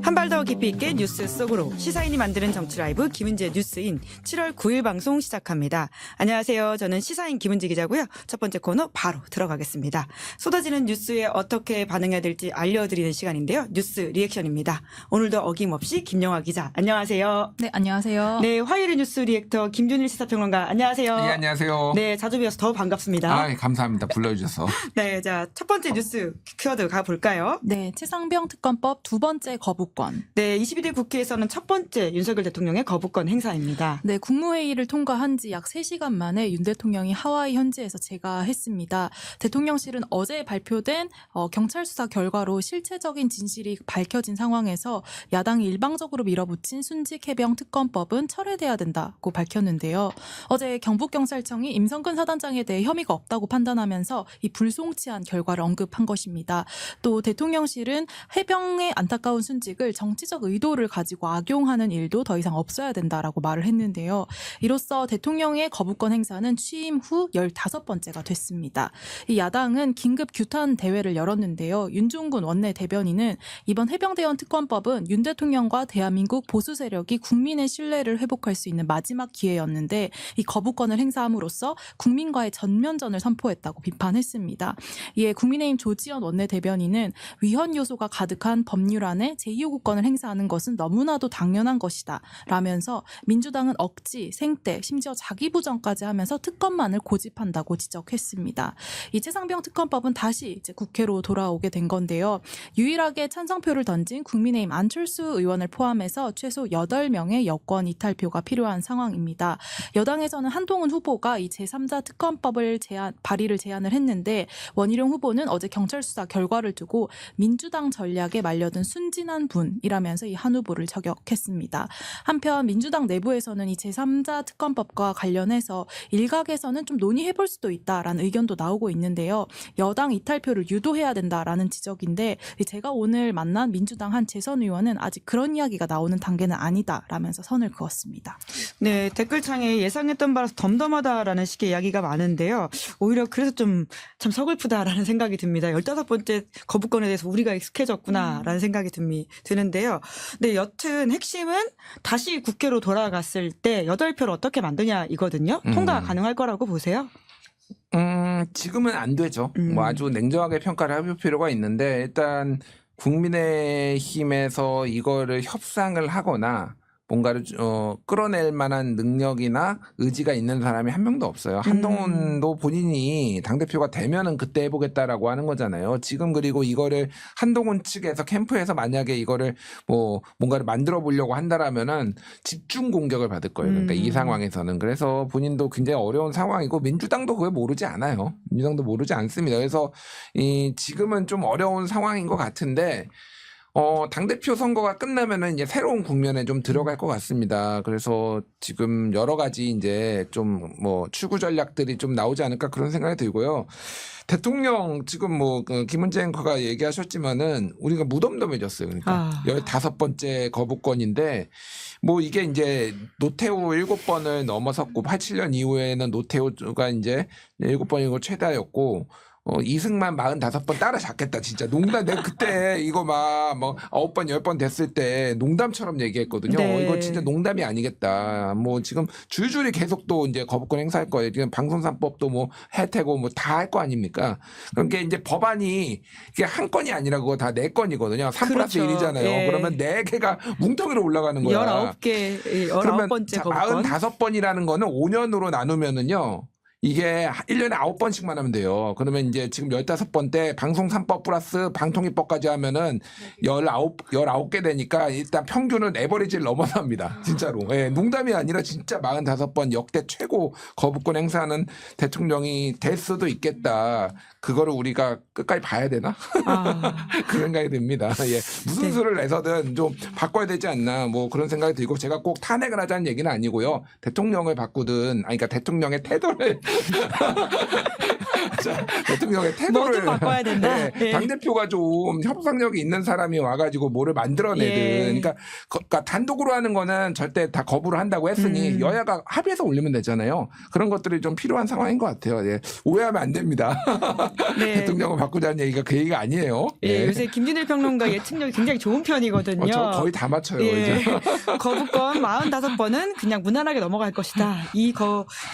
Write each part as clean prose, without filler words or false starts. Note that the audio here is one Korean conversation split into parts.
한 발 더 깊이 있게 뉴스 속으로 시사인이 만드는 정치 라이브 김은지의 뉴스인 7월 9일 방송 시작합니다. 안녕하세요. 저는 시사인 김은지 기자고요. 첫 번째 코너 바로 들어가겠습니다. 쏟아지는 뉴스에 어떻게 반응해야 될지 알려드리는 시간인데요. 뉴스 리액션입니다. 오늘도 어김없이 김영하 기자. 안녕하세요. 네, 안녕하세요. 네, 화요일의 뉴스 리액터 김준일 시사평론가. 안녕하세요. 네, 안녕하세요. 네, 자주 뵈어서 더 반갑습니다. 아, 감사합니다. 불러주셔서. 네, 자, 첫 번째 뉴스 키워드 가볼까요? 네, 최상병 특검법 두 번째 거부권. 네, 22대 국회에서는 첫 번째 윤석열 대통령의 거부권 행사입니다. 네, 국무회의를 통과한 지 약 3시간 만에 윤 대통령이 하와이 현지에서 재가했습니다. 대통령실은 어제 발표된 경찰 수사 결과로 실체적인 진실이 밝혀진 상황에서 야당이 일방적으로 밀어붙인 순직 해병 특검법은 철회돼야 된다고 밝혔는데요. 어제 경북경찰청이 임성근 사단장에 대해 혐의가 없다고 판단하면서 이 불송치한 결과를 언급한 것입니다. 또 대통령실은 해병의 안타까운 순직을 정치적 의도를 가지고 악용하는 일도 더 이상 없어야 된다라고 말을 했는데요. 이로써 대통령의 거부권 행사는 취임 후 15번째가 됐습니다. 이 야당은 긴급 규탄 대회를 열었는데요. 윤중군 원내 대변인은 이번 해병대원 특검법은 윤 대통령과 대한민국 보수 세력이 국민의 신뢰를 회복할 수 있는 마지막 기회였는데 이 거부권을 행사함으로써 국민과의 전면전을 선포했다고 비판했습니다. 이에 국민의힘 조지현 원내 대변인은 위헌 요소가 가득한 법률안에 제2요구권을 행사하는 것은 너무나도 당연한 것이다 라면서 민주당은 억지, 생떼, 심지어 자기 부정까지 하면서 특검만을 고집한다고 지적했습니다. 이 최상병 특검법은 다시 이제 국회로 돌아오게 된 건데요. 유일하게 찬성표를 던진 국민의힘 안철수 의원을 포함해서 최소 8명의 여권 이탈표가 필요한 상황입니다. 여당에서는 한동훈 후보가 이 제3자 특검법을 발의를 제안을 했는데 원희룡 후보는 어제 경찰 수사 결과를 두고 민주당 전략에 말려든 순진한 분이라면서 이 한 후보를 저격했습니다. 한편 민주당 내부에서는 이 제3자 특검법과 관련해서 일각에서는 좀 논의해볼 수도 있다라는 의견도 나오고 있는데요. 여당 이탈표를 유도해야 된다라는 지적인데 제가 오늘 만난 민주당 한 재선 의원은 아직 그런 이야기가 나오는 단계는 아니다라면서 선을 그었습니다. 네, 댓글창에 예상했던 바라서 덤덤하다라는 식의 이야기가 많은데요. 오히려 그래서 좀 참 서글프다라는 생각이 듭니다. 15번째 거부권에 대해서 우리가 익숙해졌구나라는 생각이 드는데요. 네, 여튼 핵심은 다시 국회로 돌아갔을 때 8표를 어떻게 만드냐 이거든요. 통과 가능할 거라고 보세요? 지금은 안 되죠. 뭐 아주 냉정하게 평가를 해볼 필요가 있는데 일단 국민의힘에서 이거를 협상을 하거나 뭔가를 끌어낼 만한 능력이나 의지가 있는 사람이 한 명도 없어요. 한동훈도 본인이 당대표가 되면은 그때 해보겠다라고 하는 거잖아요. 지금 그리고 이거를 한동훈 측에서 캠프에서 만약에 이거를 뭐 뭔가를 만들어 보려고 한다라면은 집중 공격을 받을 거예요. 그러니까 이 상황에서는. 그래서 본인도 굉장히 어려운 상황이고 민주당도 그걸 모르지 않아요. 민주당도 모르지 않습니다. 그래서 지금은 좀 어려운 상황인 것 같은데 당대표 선거가 끝나면은 이제 새로운 국면에 좀 들어갈 것 같습니다. 그래서 지금 여러 가지 이제 좀 뭐 추구 전략들이 좀 나오지 않을까 그런 생각이 들고요. 대통령 지금 뭐 김은재 앵커가 얘기하셨지만은 우리가 무덤덤해졌어요. 그러니까 15번째 거부권인데 뭐 이게 이제 노태우 7번을 넘어섰고 87년 이후에는 노태우가 이제 7번이고 최다였고 이승만 45번 따라잡겠다 진짜 농담. 내가 그때 이거 막 뭐 9번 10번 됐을 때 농담처럼 얘기했거든요. 네. 이거 진짜 농담이 아니겠다. 뭐 지금 줄줄이 계속 또 이제 거부권 행사할 거예요. 지금 방송사법도 뭐 혜택고 뭐 다 할 거 아닙니까? 그러니까 이제 법안이 이게 한 건이 아니라 그거 다 4건이거든요. 3 플러스 그렇죠. 1이잖아요. 예. 그러면 4개가 뭉텅이로 올라가는 거야. 19개, 그러면 19번째 거부권. 45번이라는 거는 5년으로 나누면은요. 이게 1년에 9번씩만 하면 돼요. 그러면 이제 지금 15번 때 방송 3법 플러스 방통위법까지 하면은 19개 되니까 일단 평균은 에버리지를 넘어섭니다. 진짜로. 예, 농담이 아니라 진짜 45번 역대 최고 거부권 행사하는 대통령이 될 수도 있겠다. 그거를 우리가 끝까지 봐야 되나? 그 생각이 듭니다. 예. 무슨 네. 수를 내서든 좀 바꿔야 되지 않나 뭐 그런 생각이 들고 제가 꼭 탄핵을 하자는 얘기는 아니고요. 대통령을 바꾸든 아니 그러니까 대통령의 태도를 자, 대통령의 뭐 태도를 좀 바꿔야 된다. 예. 당대표가 좀 협상력이 있는 사람이 와가지고 뭐를 만들어내든 예. 그러니까 단독으로 하는 거는 절대 다 거부를 한다고 했으니 여야가 합의해서 올리면 되잖아요. 그런 것들이 좀 필요한 상황인 것 같아요. 예. 오해하면 안 됩니다. 네. 대통령을 바꾸자는 얘기가 그 얘기가 아니에요. 예, 요새 김진일 평론가 예측력이 굉장히 좋은 편이거든요. 저 거의 다 맞춰요. 예. 이제. 거부권 45번은 그냥 무난하게 넘어갈 것이다. 이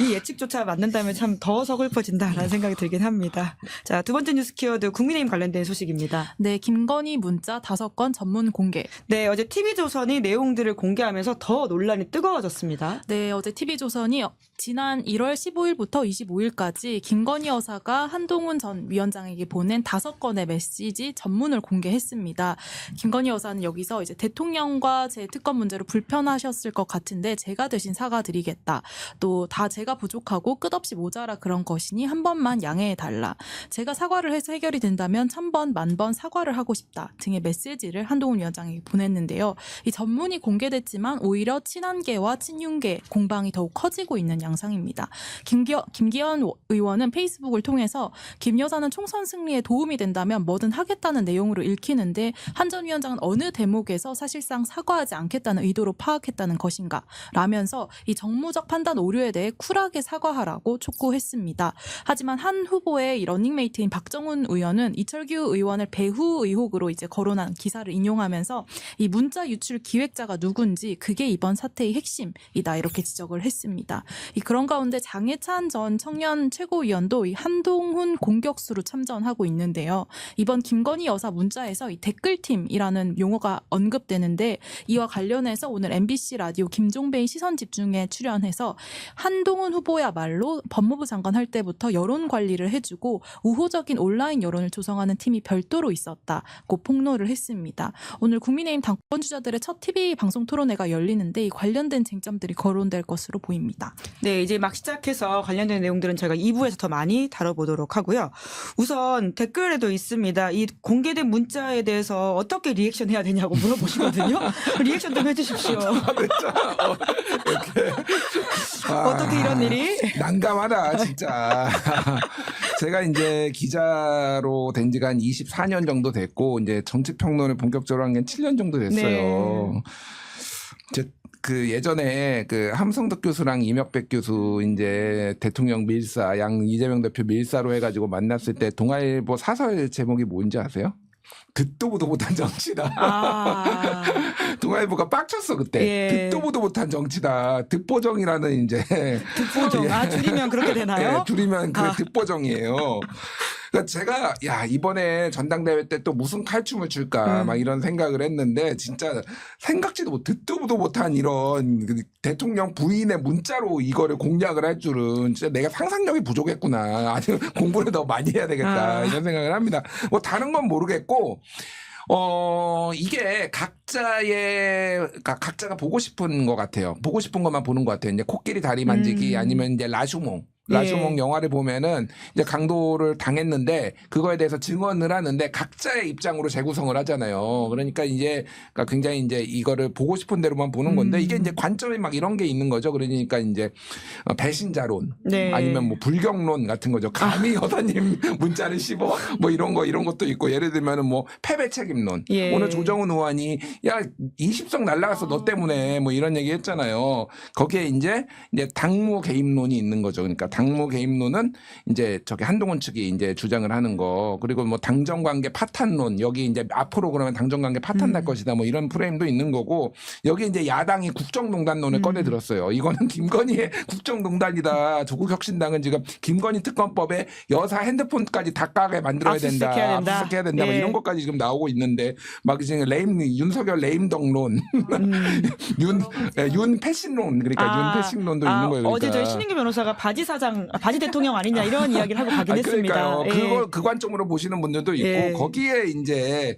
예측조차 맞는다면 참 더 서글퍼진다라는 생각이 들긴 합니다. 자, 두 번째 뉴스 키워드 국민의힘 관련된 소식입니다. 네, 김건희 문자 5건 전문 공개. 네, 어제 TV조선이 내용들을 공개하면서 더 논란이 뜨거워졌습니다. 네, 어제 TV조선이 지난 1월 15일부터 25일까지 김건희 여사가 한동훈 전 위원장에게 보낸 5건의 메시지 전문을 공개했습니다. 김건희 여사는 여기서 이제 대통령과 제 특검 문제로 불편하셨을 것 같은데 제가 대신 사과드리겠다. 또 다 제가 부족하고 끝없이 모자라 그런 것이니 한 번만 양해해달라. 제가 사과를 해서 해결이 된다면 1000번, 10,000번 사과를 하고 싶다 등의 메시지를 한동훈 위원장에게 보냈는데요. 이 전문이 공개됐지만 오히려 친한계와 친윤계 공방이 더욱 커지고 있는 양상입니다. 김기현 의원은 페이스북을 통해서 김 여사는 총선 승리에 도움이 된다면 뭐든 하겠다는 내용으로 읽히는데 한 전 위원장은 어느 대목에서 사실상 사과하지 않겠다는 의도로 파악했다는 것인가 라면서 이 정무적 판단 오류에 대해 쿨하게 사과하라고 촉구했습니다. 하지만 한 후보의 이 러닝메이트인 박정훈 의원은 이철규 의원을 배후 의혹으로 이제 거론한 기사를 인용하면서 이 문자 유출 기획자가 누군지 그게 이번 사태의 핵심이다 이렇게 지적을 했습니다. 그런 가운데 장해찬 전 청년 최고위원도 이 한동훈 공격수로 참전하고 있는데요. 이번 김건희 여사 문자에서 이 댓글팀이라는 용어가 언급되는데 이와 관련해서 오늘 MBC 라디오 김종배의 시선집중에 출연해서 한동훈 후보야말로 법무부 장관 할 때부터 여론 관리를 해주고 우호적인 온라인 여론을 조성하는 팀이 별도로 있었다고 폭로를 했습니다. 오늘 국민의힘 당권 주자들의 첫 TV 방송 토론회가 열리는데 이 관련된 쟁점들이 거론될 것으로 보입니다. 네, 이제 막 시작해서 관련된 내용들은 저희가 2부에서 더 많이 다뤄보도록 하고요. 우선 댓글에도 있습니다. 이 공개된 문자에 대해서 어떻게 리액션 해야 되냐고 물어보시거든요. 리액션 좀 해주십시오. 어떻게 이런 일이? 난감하다 진짜. 제가 이제 기자로 된 지가 한 24년 정도 됐고 이제 정치 평론을 본격적으로 한 게 7년 정도 됐어요. 네. 그 예전에 그 함성덕 교수랑 이명백 교수 이제 대통령 밀사 양 이재명 대표 밀사로 해가지고 만났을 때 동아일보 사설 제목이 뭔지 아세요? 듣도 보도 못한 정치다. 아. 동아일보가 빡쳤어 그때. 예. 듣도 보도 못한 정치다. 듣보정이라는 이제 듣보정. 아, 줄이면 그렇게 되나요? 네, 줄이면 그 듣보정이에요. 그러니까 제가 야 이번에 전당대회 때 또 무슨 칼춤을 출까 막 이런 생각을 했는데 진짜 생각지도 못 듣도 보도 못한 이런 대통령 부인의 문자로 이거를 공략을 할 줄은 진짜 내가 상상력이 부족했구나. 아니 공부를 더 많이 해야 되겠다 이런 생각을 합니다. 뭐 다른 건 모르겠고. 이게 각자가 보고 싶은 것 같아요. 보고 싶은 것만 보는 것 같아요. 이제 코끼리 다리 만지기 아니면 이제 라슈몽 예. 영화를 보면은 이제 강도를 당했는데 그거에 대해서 증언을 하는데 각자의 입장으로 재구성을 하잖아요. 그러니까 굉장히 이제 이거를 보고 싶은 대로만 보는 건데 이게 이제 관점이 막 이런 게 있는 거죠. 그러니까 이제 배신자론 네. 아니면 뭐 불경론 같은 거죠. 감히 여사님 문자를 씹어 뭐 이런 것도 있고 예를 들면은 뭐 패배 책임론. 예. 오늘 조정훈 의원이 야 20석 날라갔어 너 때문에 뭐 이런 얘기 했잖아요. 거기에 이제 당무 개입론이 있는 거죠. 그러니까 당무 개입론은 이제 저기 한동훈 측이 이제 주장을 하는 거 그리고 뭐 당정관계 파탄론 여기 이제 앞으로 그러면 당정관계 파탄 날 것이다 뭐 이런 프레임도 있는 거고 여기 이제 야당이 국정농단론을 꺼내 들었어요. 이거는 김건희의 국정농단이다. 조국혁신당은 지금 김건희 특검법에 여사 핸드폰까지 다 까게 만들어야 된다. 압수수색해야 된다. 예. 뭐 이런 것까지 지금 나오고 있는데 막 지금 윤석열 레임덕론 윤 패신론 그러니까 윤 패신론도 있는 거예요. 그러니까. 어제 저희 신인규 변호사가 바지 대통령 아니냐 이런 이야기를 하고 가긴 했습니다. 그러니까요. 그 관점으로 보시는 분들도 있고 예. 거기에 이제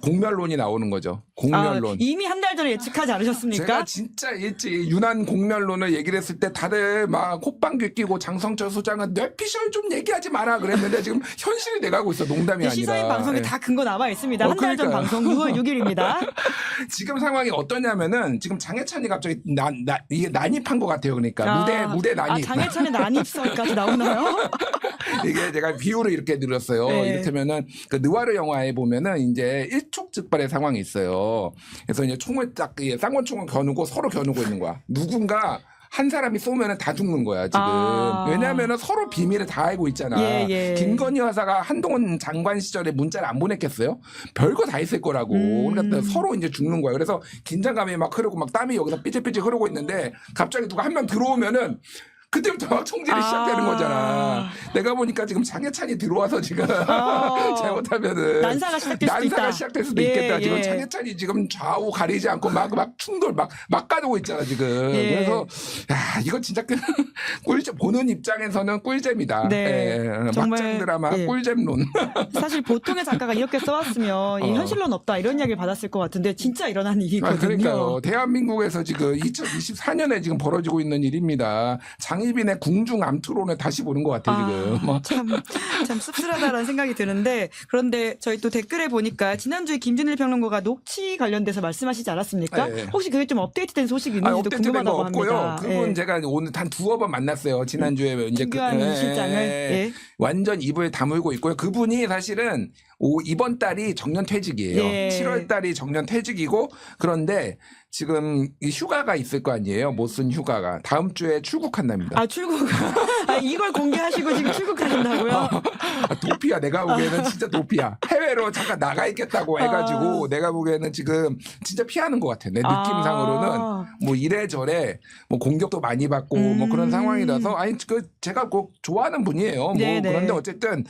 공멸론이 나오는 거죠. 공멸론. 이미 한 달 전에 예측하지 않으셨습니까? 제가 진짜 일찍 유난 공멸론을 얘기를 했을 때 다들 막 콧방귀 끼고 장성철 소장은 뇌피셜 좀 얘기하지 마라 그랬는데 지금 현실이 돼가고 있어. 농담이 아니라. 시사인 방송에 예. 다 근거 남아 있습니다. 한 달 전 그러니까요. 방송 6월 6일입니다. 지금 상황이 어떠냐면은 지금 장해찬이 갑자기 이게 난입한 것 같아요. 그러니까 무대 난입. 장해찬의 난입설까지 나오나요? 이게 제가 비유를 이렇게 들었어요. 네. 이를테면은 그 느와르 영화에 보면은 이제 일촉즉발의 상황이 있어요. 그래서 이제 총을 딱 쌍권총을 겨누고 서로 겨누고 있는 거야. 누군가 한 사람이 쏘면은 다 죽는 거야 지금. 왜냐하면은 서로 비밀을 다 알고 있잖아. 예. 김건희 여사가 한동훈 장관 시절에 문자를 안 보냈겠어요? 별거 다 있을 거라고. 그러니까 서로 이제 죽는 거야. 그래서 긴장감이 막 흐르고 막 땀이 여기서 삐질삐질 흐르고 있는데 갑자기 누가 한 명 들어오면은 그때부터 막 총질이 시작되는 거잖아. 내가 보니까 지금 장해찬이 들어와서 지금 잘못하면은 난사가 시작될 수도 있다. 난사가 시작될 수도 있겠다. 지금 장해찬이 지금 좌우 가리지 않고 막 충돌 막 가지고 있잖아 지금. 그래서 야 이거 진짜 꿀잼 보는 입장에서는 꿀잼이다. 네. 정말, 막장 드라마 꿀잼론. 사실 보통의 작가가 이렇게 써왔으면 이 현실론 없다 이런 이야기를 받았을 것 같은데 진짜 일어난 일이거든요. 그러니까요. 대한민국에서 지금 2024년에 지금 벌어지고 있는 일입니다. 장희빈의 궁중 암투론을 다시 보는 것 같아요 지금. 참 씁쓸하다라는 생각이 드는데 그런데 저희 또 댓글에 보니까 지난주에 김준일 평론가가 녹취 관련돼서 말씀하시지 않았습니까? 네. 혹시 그게 좀 업데이트된 소식이 있는지도 업데이트된 거 궁금하다고 없고요. 합니다. 그분 제가 오늘 한 두어 번 만났어요. 지난주에 이제 김규환 실장을. 완전 입을 다물고 있고요. 그분이 사실은 이번 달이 정년 퇴직이에요. 7월 달이 정년 퇴직이고 그런데 지금 이 휴가가 있을 거 아니에요. 못 쓴 휴가가. 다음 주에 출국한답니다. 출국. 이걸 공개하시고 지금 출국하신다고요? 도피야. 내가 보기에는 진짜 도피야. 해외로 잠깐 나가 있겠다고 해가지고 내가 보기에는 지금 진짜 피하는 것 같아. 내 느낌상으로는 뭐 이래저래 뭐 공격도 많이 받고 뭐 그런 상황이라서 제가 꼭 좋아하는 분이에요. 그런데 어쨌든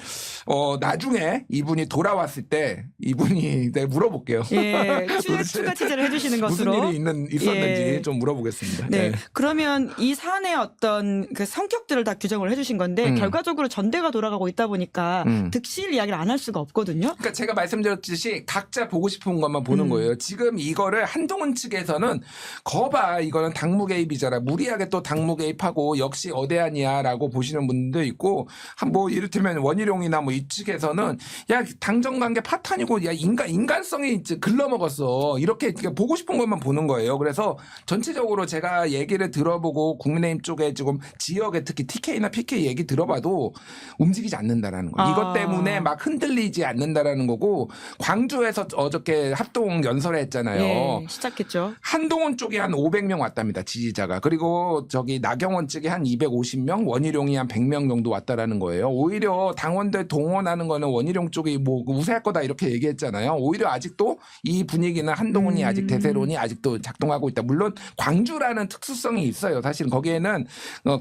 나중에 이분이 돌아왔을 때 이분이 내가 물어볼게요. 추가 취재를 해주시는 것으로. 무슨 일이 있었는지 좀 물어보겠습니다. 네. 그러면 이 사안의 어떤 그 성격들을 다 규정을 해주신 건데 결과적으로 전대가 돌아가고 있다 보니까 득실 이야기를 안 할 수가 없거든요. 그러니까 제가 말씀드렸듯이 각자 보고 싶은 것만 보는 거예요. 지금 이거를 한동훈 측에서는 거봐 이거는 당무 개입이잖아. 무리하게 또 당무 개입하고 역시 어대안이야라고 보시는 분도 있고 뭐 이를테면 원희룡이나 뭐 이 측에서는 야 당정관계 파탄이고 야 인간성이 글러먹었어. 이렇게 보고 싶은 것만 보는 거예요. 그래서 전체적으로 제가 얘기를 들어보고 국민의힘 쪽에 지금 지역에 특히 TK나 PK 얘기 들어봐도 움직이지 않는다라는 거. 이것 때문에 막 흔들리지 않는다라는 거고 광주에서 어저께 합동 연설회 했잖아요. 시작했죠. 한동훈 쪽이 한 500명 왔답니다. 지지자가. 그리고 저기 나경원 측이 한 250명, 원희룡이 한 100명 정도 왔다라는 거예요. 오히려 당원들 동원하는 거는 원희룡 쪽이 뭐 우세할 거다 이렇게 얘기했잖아요. 오히려 아직도 이 분위기는 한동훈이 아직 대세론이 아직도 작동하고 있다. 물론 광주라는 특수성이 있어요. 사실은 거기에는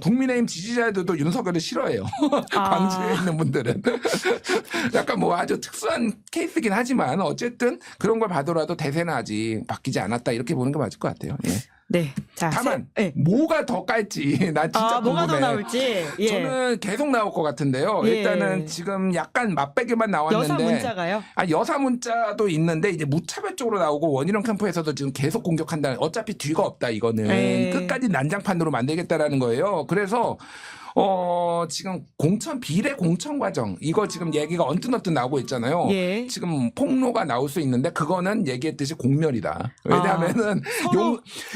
국민의힘 지지자들도 윤석열을 싫어해요. 광주에 있는 분들은. 약간 뭐 아주 특수한 케이스긴 하지만 어쨌든 그런 걸 봐더라도 대세는 아직 바뀌지 않았다. 이렇게 보는 게 맞을 것 같아요. 네. 자, 다만 뭐가 더 깔지 나 진짜 뭐가 궁금해. 더 나올지. 저는 계속 나올 것 같은데요. 일단은 지금 약간 맛배기만 나왔는데 여사 문자가요? 여사 문자도 있는데 이제 무차별적으로 나오고 원희룡 캠프에서도 지금 계속 공격한다. 어차피 뒤가 없다 이거는 끝까지 난장판으로 만들겠다라는 거예요. 그래서 지금 비례 공천 과정 이거 지금 얘기가 언뜻언뜻 나오고 있잖아요. 지금 폭로가 나올 수 있는데 그거는 얘기했듯이 공멸이다. 왜냐하면은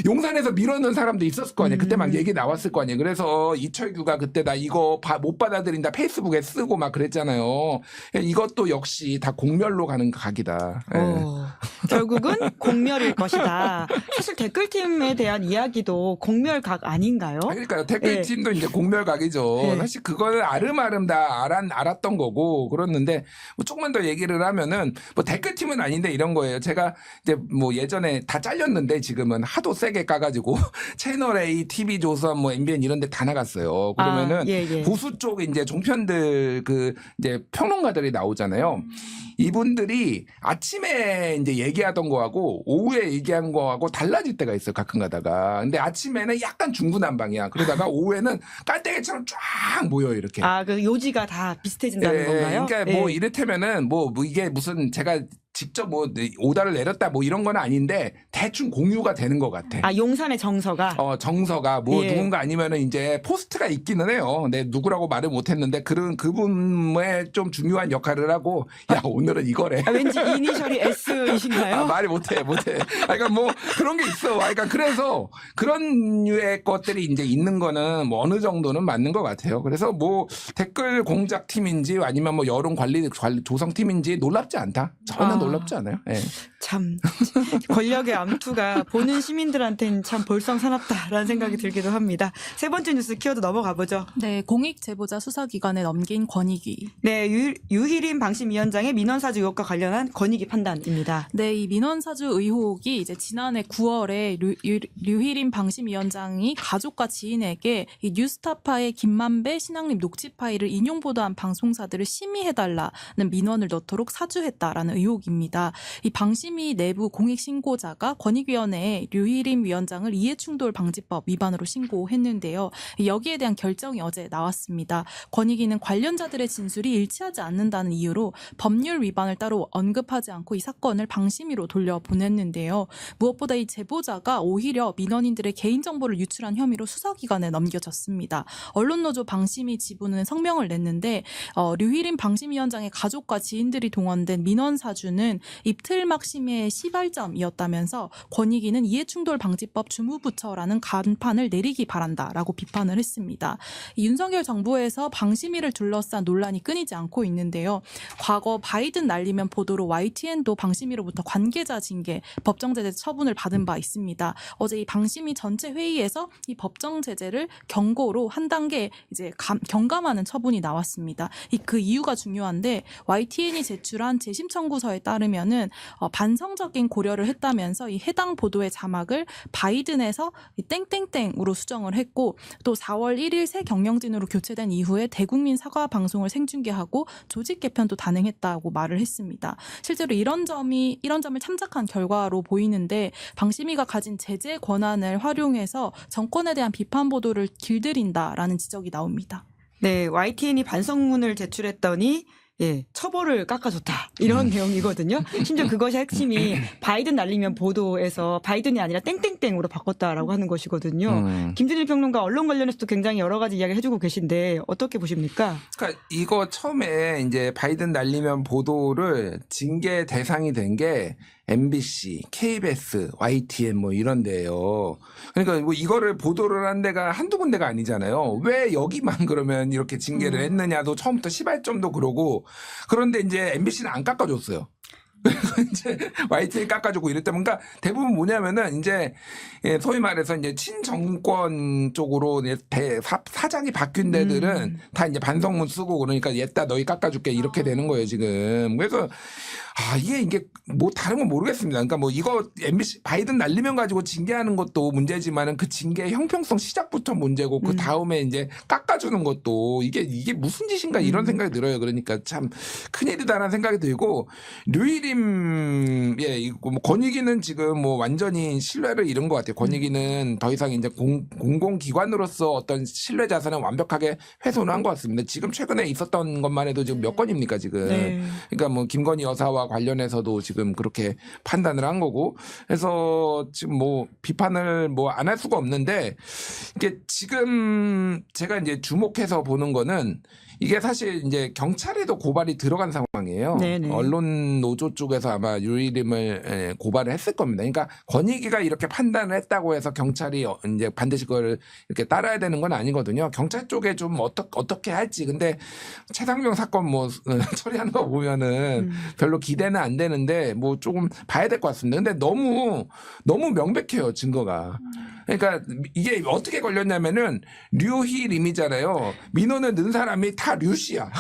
용산에서 밀어넣은 사람도 있었을 거 아니에요. 그때 막 얘기 나왔을 거 아니에요. 그래서 이철규가 그때 나 이거 못 받아들인다 페이스북에 쓰고 막 그랬잖아요. 이것도 역시 다 공멸로 가는 각이다. 결국은 공멸일 것이다. 사실 댓글팀에 대한 이야기도 공멸각 아닌가요? 그러니까요. 댓글팀도 이제 공멸각이죠. 사실 그거는 아름아름 다 알았던 거고 그랬는데 뭐 조금만 더 얘기를 하면은 뭐 댓글팀은 아닌데 이런 거예요. 제가 이제 뭐 예전에 다 잘렸는데 지금은 하도 세게 까가지고 채널A, TV조선, 뭐 MBN 이런 데 다 나갔어요. 그러면은 보수 쪽 이제 종편들 이제 평론가들이 나오잖아요. 이분들이 아침에 이제 얘기하던 거하고 오후에 얘기한 거하고 달라질 때가 있어요. 가끔 가다가. 근데 아침에는 약간 중구난방이야. 그러다가 오후에는 깔때기처럼 쫙 모여 이렇게. 그 요지가 다 비슷해진다는 건가요? 그러니까 뭐 이를테면은 뭐 이게 무슨 제가 직접 뭐 오다를 내렸다 뭐 이런 건 아닌데 대충 공유가 되는 것 같아. 아, 용산의 정서가. 정서가 뭐 예. 누군가 아니면은 이제 포스트가 있기는 해요. 내 누구라고 말을 못했는데 그분의 좀 중요한 역할을 하고 야 오늘은 이거래. 아, 왠지 이니셜이 S이신가요? 말을 못해. 그러니까 뭐 그런 게 있어. 그러니까 그래서 그런 류의 것들이 이제 있는 거는 뭐 어느 정도는 맞는 것 같아요. 그래서 뭐 댓글 공작 팀인지 아니면 뭐 여론 관리 조성 팀인지 놀랍지 않다. 저는 놀랍지 않아요. 예. 참 권력의 암투가 보는 시민들한테는 참 볼썽사납다라는 생각이 들기도 합니다. 세 번째 뉴스 키워드 넘어가 보죠. 네, 공익 제보자 수사기관에 넘긴 권익위. 네, 유희림 방심위원장의 민원사주 의혹과 관련한 권익위 판단입니다. 네, 이 민원사주 의혹이 이제 지난해 9월에 류희림 방심위원장이 가족과 지인에게 이 뉴스타파의 김만배 신앙립 녹취 파일을 인용 보도한 방송사들을 심의해달라는 민원을 넣도록 사주했다라는 의혹입니다. 이 방심위 내부 공익 신고자가 권익위원회에 류희림 위원장을 이해충돌 방지법 위반으로 신고했는데요. 여기에 대한 결정이 어제 나왔습니다. 권익위는 관련자들의 진술이 일치하지 않는다는 이유로 법률 위반을 따로 언급하지 않고 이 사건을 방심위로 돌려보냈는데요. 무엇보다 이 제보자가 오히려 민원인들의 개인정보를 유출한 혐의로 수사기관에 넘겨졌습니다. 언론노조 방심위 지부는 성명을 냈는데 류희림 방심위원장의 가족과 지인들이 동원된 민원사주는 입틀막 심의의 시발점이었다면서 권익위는 이해충돌방지법 주무부처라는 간판을 내리기 바란다라고 비판을 했습니다. 윤석열 정부에서 방심위를 둘러싼 논란이 끊이지 않고 있는데요. 과거 바이든 날리면 보도로 YTN도 방심위로부터 관계자 징계, 법정 제재 처분을 받은 바 있습니다. 어제 이 방심위 전체 회의에서 이 법정 제재를 경고로 한 단계 이제 경감하는 처분이 나왔습니다. 그 이유가 중요한데 YTN이 제출한 재심 청구서에 따르면은 반성적인 고려를 했다면서 이 해당 보도의 자막을 바이든에서 땡땡땡으로 수정을 했고 또 4월 1일 새 경영진으로 교체된 이후에 대국민 사과 방송을 생중계하고 조직 개편도 단행했다고 말을 했습니다. 실제로 이런 점을 참작한 결과로 보이는데 방심위가 가진 제재 권한을 활용해서 정권에 대한 비판 보도를 길들인다라는 지적이 나옵니다. 네, YTN이 반성문을 제출했더니 처벌을 깎아줬다. 이런 내용이거든요. 심지어 그것이 핵심이 바이든 날리면 보도에서 바이든이 아니라 땡땡땡으로 바꿨다라고 하는 것이거든요. 김준일 평론가 언론 관련해서도 굉장히 여러 가지 이야기를 해주고 계신데 어떻게 보십니까? 그러니까 이거 처음에 이제 바이든 날리면 보도를 징계 대상이 된 게 MBC, KBS, YTN 뭐 이런 데예요. 그러니까 뭐 이거를 보도를 한 데가 한두 군데가 아니잖아요. 왜 여기만 그러면 이렇게 징계를 했느냐도 처음부터 시발점도 그러고 그런데 이제 MBC는 안 깎아줬어요. 이제 YTN 깎아주고 이랬다면, 그러니까 대부분 뭐냐면은 이제 소위 말해서 이제 친정권 쪽으로 사장이 바뀐 데들은 다 이제 반성문 쓰고 그러니까 얘따 너희 깎아줄게 이렇게 되는 거예요 지금. 그래서 이게 뭐 다른 건 모르겠습니다. 그러니까 뭐 이거 MBC 바이든 날리면 가지고 징계하는 것도 문제지만은 그 징계 형평성 시작부터 문제고 그 다음에 이제 깎아주는 것도 이게 무슨 짓인가 이런 생각이 들어요. 그러니까 참 큰일이다라는 생각이 들고 류희림 뭐 권익위는 지금 뭐 완전히 신뢰를 잃은 것 같아요. 권익위는 더 이상 이제 공공기관으로서 어떤 신뢰 자산을 완벽하게 훼손을 한 것 같습니다. 지금 최근에 있었던 것만 해도 지금 몇 건입니까 지금? 네. 그러니까 뭐 김건희 여사와 관련해서도 지금 그렇게 판단을 한 거고, 그래서 지금 뭐 비판을 뭐 안 할 수가 없는데 이게 지금 제가 이제 주목해서 보는 거는 이게 사실 이제 경찰에도 고발이 들어간 상황이에요. 네네. 언론 노조 쪽에서 아마 유희림을 고발을 했을 겁니다. 그러니까 권익위가 이렇게 판단을 했다고 해서 경찰이 이제 반드시 그걸 이렇게 따라야 되는 건 아니거든요. 경찰 쪽에 좀 어떻게 할지. 근데 최상병 사건 뭐 처리하는 거 보면은 별로 기대는 안 되는데 뭐 조금 봐야 될 것 같습니다. 근데 너무 명백해요, 증거가. 그러니까 이게 어떻게 걸렸냐면은 류희림이잖아요. 민원을 넣은 사람이 다 류씨야.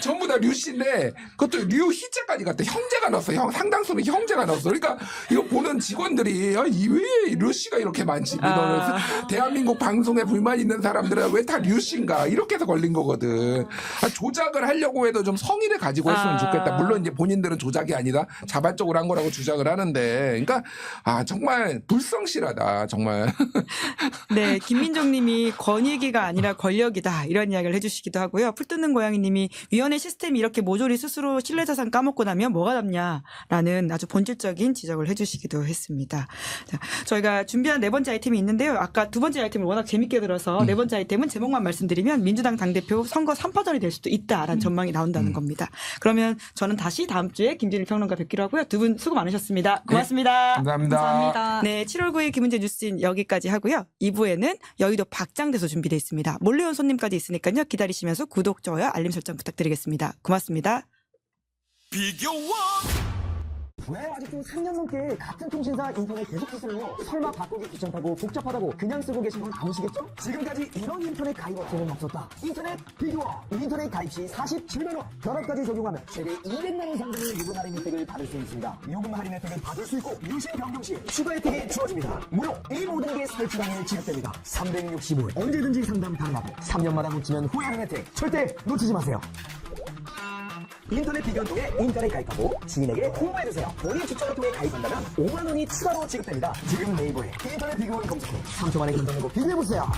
전부 다 류씨인데 그것도 류희자까지 갔대. 형제가 넣었어. 상당수는 형제가 넣었어. 그러니까 이거 보는 직원들이 왜 류씨가 이렇게 많지 민원을. 대한민국 방송에 불만 있는 사람들은 왜 다 류씨인가 이렇게 해서 걸린 거거든. 조작을 하려고 해도 좀 성의를 가지고 했으면 좋겠다. 물론 이제 본인들은 조작이 아니다 자발적으로 한 거라고 주장을 하는데, 그러니까 정말 불성실 확실하다 정말. 네, 김민정님이 권익이가 아니라 권력이다 이런 이야기를 해주시기도 하고요. 풀 뜯는 고양이님이 위원회 시스템이 이렇게 모조리 스스로 신뢰자산 까먹고 나면 뭐가 남냐라는 아주 본질적인 지적을 해주시기도 했습니다. 자, 저희가 준비한 네 번째 아이템이 있는데요. 아까 두 번째 아이템을 워낙 재밌게 들어서 네 번째 아이템은 제목만 말씀드리면 민주당 당대표 선거 3파전이 될 수도 있다라는 전망이 나온다는 겁니다. 그러면 저는 다시 다음 주에 김진일 평론가 뵙기로 하고요. 두 분 수고 많으셨습니다. 고맙습니다. 감사합니다. 감사합니다. 네, 7월 9일 김은재 뉴스인 여기까지 하고요. 2부에는 여의도 박장대소 준비되어 있습니다. 몰래 온 손님까지 있으니까요. 기다리시면서 구독, 좋아요, 알림 설정 부탁드리겠습니다. 고맙습니다. 왜 아직도 3년 넘게 같은 통신사 인터넷 계속 쓰세요? 설마 바꾸기 귀찮다고 복잡하다고 그냥 쓰고 계신 건 아니시겠죠? 지금까지 이런 인터넷 가입 업체는 없었다. 인터넷 비교와 인터넷 가입 시 47만 원 결합까지 적용하면 최대 200만 원 상당의 요금 할인 혜택을 받을 수 있습니다. 요금 할인 혜택을 받을 수 있고 유심 변경 시 추가 혜택이 주어집니다. 무료 이 모든 게 설치당에 지급됩니다. 365일 언제든지 상담 가능하고 3년마다 놓치면 후회하는 혜택 절대 놓치지 마세요. 인터넷 비교를 통해 인터넷 가입하고 지인에게 홍보해주세요. 본인 추천을 통해 가입한다면 5만 원이 추가로 지급됩니다. 지금 네이버에 인터넷 비교를 검색해 3초 만에 결정하고 비교해보세요.